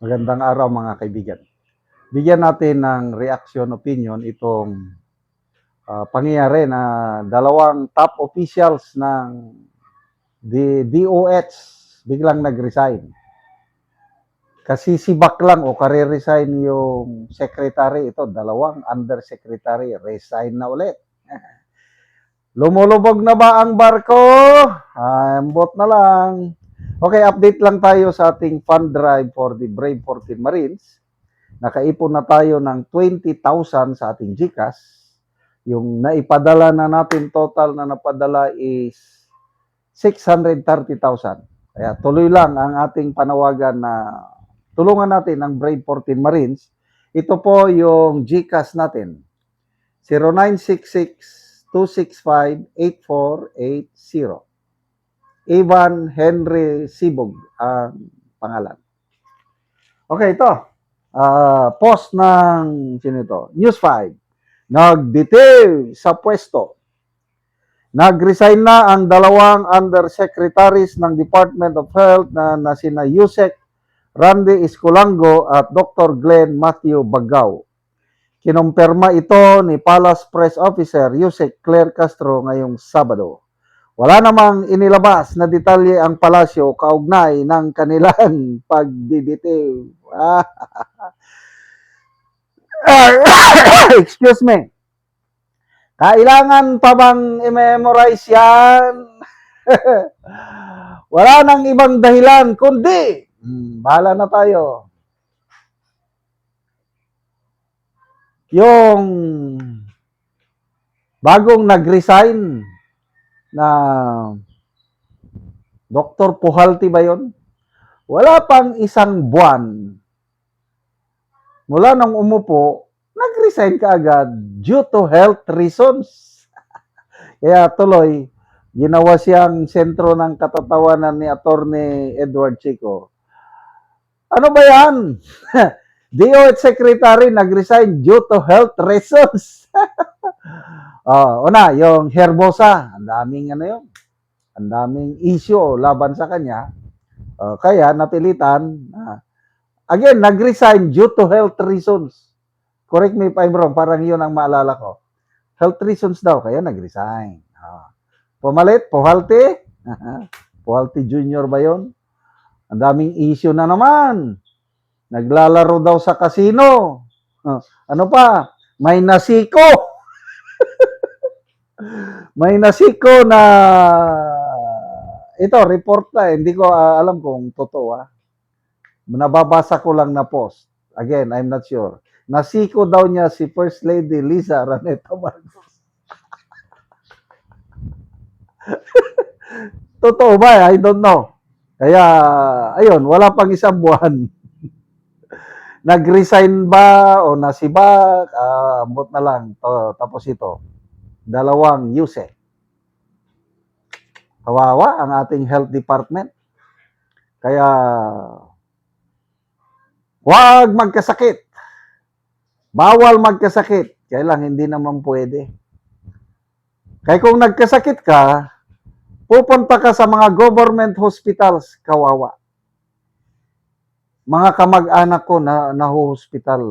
Magandang araw mga kaibigan. Bigyan natin ng reaction opinion itong pangyayari na dalawang top officials ng DOH biglang nag-resign. Kasi sibak lang o kare-resign yung secretary, ito dalawang undersecretary, resign na ulit. Lumulubog na ba ang barko? Ambot na lang. Okay, update lang tayo sa ating fund drive for the Brave 14 Marines. Nakaipon na tayo ng 20,000 sa ating GCash. Yung naipadala na natin, total na napadala is 630,000. Kaya tuloy lang ang ating panawagan na tulungan natin ang Brave 14 Marines. Ito po yung GCash natin. 0966-265-8480. Ivan Henry Sibog ang pangalan. Okay, ito. Post ng sino ito? News 5. Nagdetail sa pwesto. Nag-resign na ang dalawang undersecretaries ng Department of Health na sina Yusek Randy Escolango at Dr. Glenn Matthew Bagaw. Kinumpirma ito ni Palace Press Officer Yusek Claire Castro ngayong Sabado. Wala namang inilabas na detalye ang palasyo kaugnay ng kanilang pagdidetail. Excuse me. Kailangan pa bang i-memorize yan? Wala nang ibang dahilan, kundi, bahala na tayo. Yung bagong nag-resign na Dr. Puhalti ba yun? Wala pang isang buwan. Mula nang umupo, nag-resign ka agad due to health reasons. Kaya tuloy, ginawa siyang sentro ng katatawanan ni Attorney Edward Chico. Ano ba yan? DOH Secretary nag-resign due to health reasons. Una, yung Herbosa, ang daming ano yun, ang daming issue laban sa kanya. Kaya napilitan, again, nag-resign due to health reasons. Correct me if I'm wrong, parang yun ang maalala ko. Health reasons daw, kaya nag-resign. Pumalit, Puhalti. Puhalti Junior ba yun? Ang daming issue na naman. Naglalaro daw sa casino. Ano pa? May nasiko. May nasiko na ito, report na. Hindi ko alam kung totoo. Nababasa ko lang na post. Again, I'm not sure. Nasiko daw niya si First Lady Liza Raneta Marcos. Totoo ba? I don't know. Kaya, ayun, wala pang isang buwan. Nag-resign ba o nasibak? Ambot na lang. Tapos ito. Dalawang use. Kawawa ang ating health department. Kaya, huwag magkasakit. Bawal magkasakit. Kaya lang, hindi naman pwede. Kaya kung nagkasakit ka, pupunta ka sa mga government hospitals, kawawa. Mga kamag-anak ko na naho-hospital,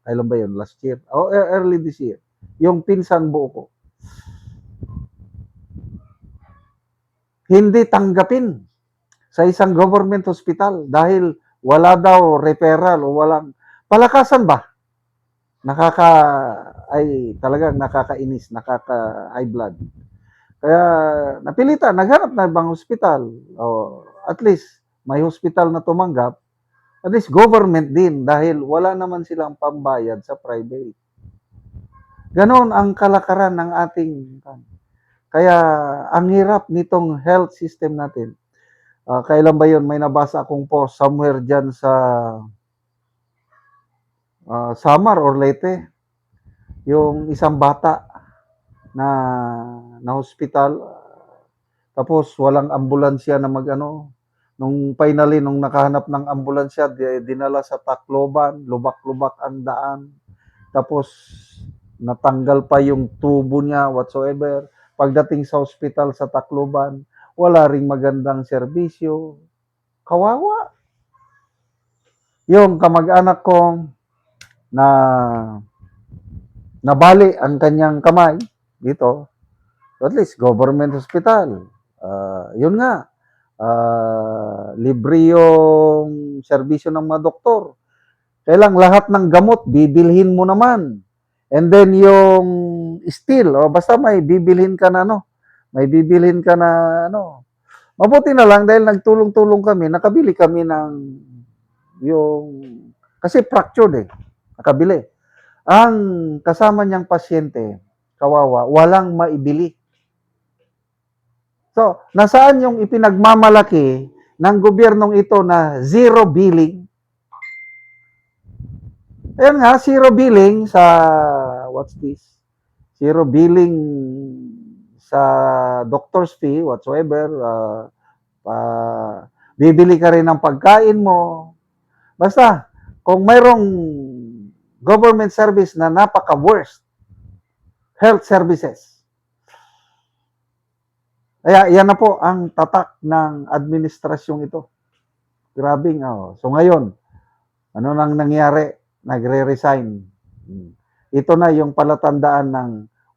kailan ba yun? Last year? Early this year. Yung pinsan buo ko. Hindi tanggapin sa isang government hospital dahil wala daw referral o walang palakasan ba? Talagang nakakainis, nakaka-high blood. Kaya napilitan, naghanap na ibang hospital. At least may hospital na tumanggap. At least government din dahil wala naman silang pambayad sa private. Ganon ang kalakaran ng ating. Kaya ang hirap nitong health system natin. Kailan ba yun? May nabasa akong post somewhere dyan sa Samar or Leyte. Yung isang bata na hospital. Tapos walang ambulansya na nung finally, nung nakahanap ng ambulansya, dinala sa Tacloban, lubak-lubak ang daan. Tapos, natanggal pa yung tubo niya, whatsoever. Pagdating sa hospital sa Tacloban, wala ring magandang serbisyo. Kawawa. yung kamag-anak ko na nabali ang kanyang kamay dito, at least government hospital. Yun nga, libre yung serbisyo ng mga doktor. Kailang lahat ng gamot, bibilhin mo naman. And then yung steel, basta may bibilhin ka na, may bibilhin ka na, mabuti na lang dahil nagtulong-tulong kami, nakabili kami ng yung, kasi fractured nakabili. Ang kasama niyang pasyente, kawawa, walang maibili. So, nasaan yung ipinagmamalaki ng gobyernong ito na zero billing? Ayan nga, zero billing sa, what's this? Zero billing sa doctor's fee, whatsoever. Bibili ka rin ng pagkain mo. Basta, kung mayroong government service na napaka-worst, health services, kaya yan na po ang tatak ng administrasyong ito. Grabing, So ngayon, ano nang nangyari? Nagre-resign. Ito na yung palatandaan ng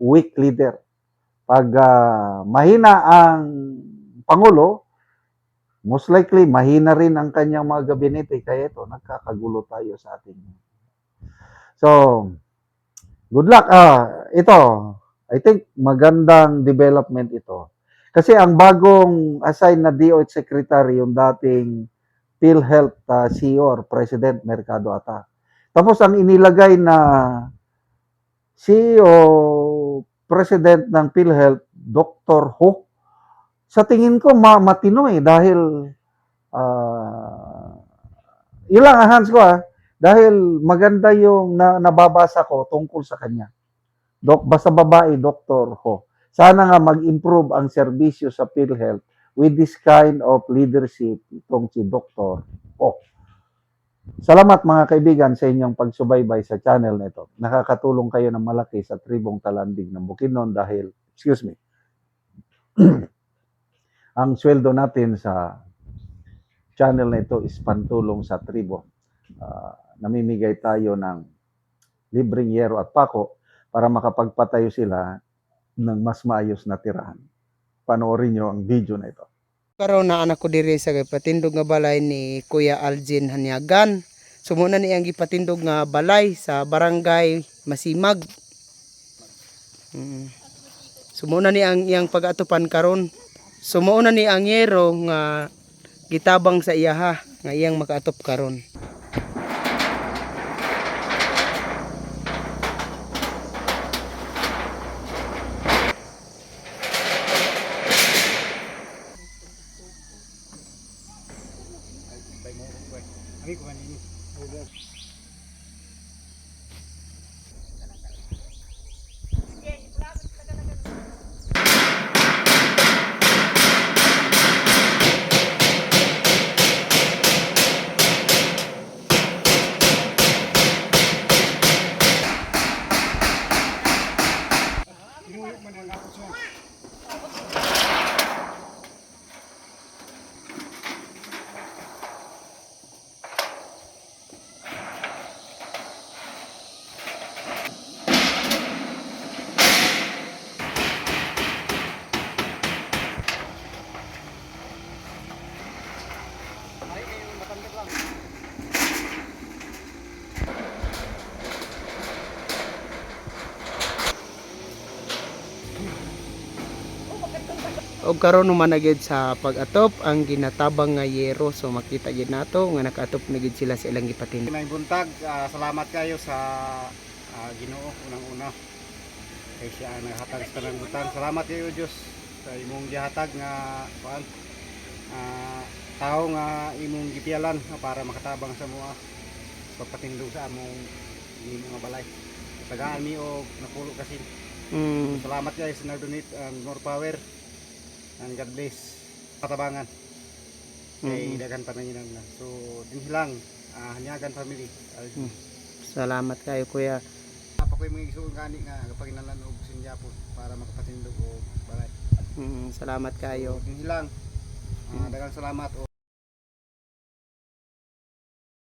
weak leader. Pag mahina ang Pangulo, most likely mahina rin ang kanyang mga gabinete. Kaya ito, nagkakagulo tayo sa ating. So, good luck. Ito, I think magandang development ito. Kasi ang bagong assigned na DOH Secretary, yung dating PhilHealth CEO or President Mercado ata. Tapos ang inilagay na CEO, President ng PhilHealth, Dr. Ho, sa tingin ko matino dahil ilang hands ko dahil maganda yung nababasa ko tungkol sa kanya. Basta babae, Dr. Ho. Sana nga mag-improve ang serbisyo sa PhilHealth with this kind of leadership itong si Dr. Ho. Salamat mga kaibigan sa inyong pagsubaybay sa channel na ito. Nakakatulong kayo ng malaki sa tribong Talandig ng Bukidnon dahil, ang sweldo natin sa channel na ito is pantulong sa tribo. Namimigay tayo ng libreng yero at pako para makapagpatayo sila ng mas maayos na tirahan. Panoorin nyo ang video na ito. Karon na anak ko diri sa gipatindog nga balay ni Kuya Algin Hanyagan. Sumuna ni ang gipatindog nga balay sa barangay Masimag. Sumuna ni ang iyang pag-atupan karon. Sumuna ni ang yero nga gitabang sa iyaha nga iyang makaatop karon. Og karon naman na gid sa pag-atop ang ginatabang nga yero, so makita gid nato nga nakaatop na gid sila sa ilang gipatindog. May buntag, salamat kayo sa Ginoo unang-una. Kay siya ang naghatag sa tanang butang. Salamat kayo Dios sa imong gihatag nga kuan. Tao nga imong gipialan para makatabang sa mga pagpatindog sa among mga balay. Tagaan mi og napulo kasi. Salamat guys sa nag-donate more power. And God bless katabangan kay dagan pa nangyinang na. So din lang Hanyagan family. Salamat kayo kuya. Apa ko'y mga isuong gani nga paginalan og sinjapon para makapatindog og balay. Salamat kayo. Din lang dagang salamat o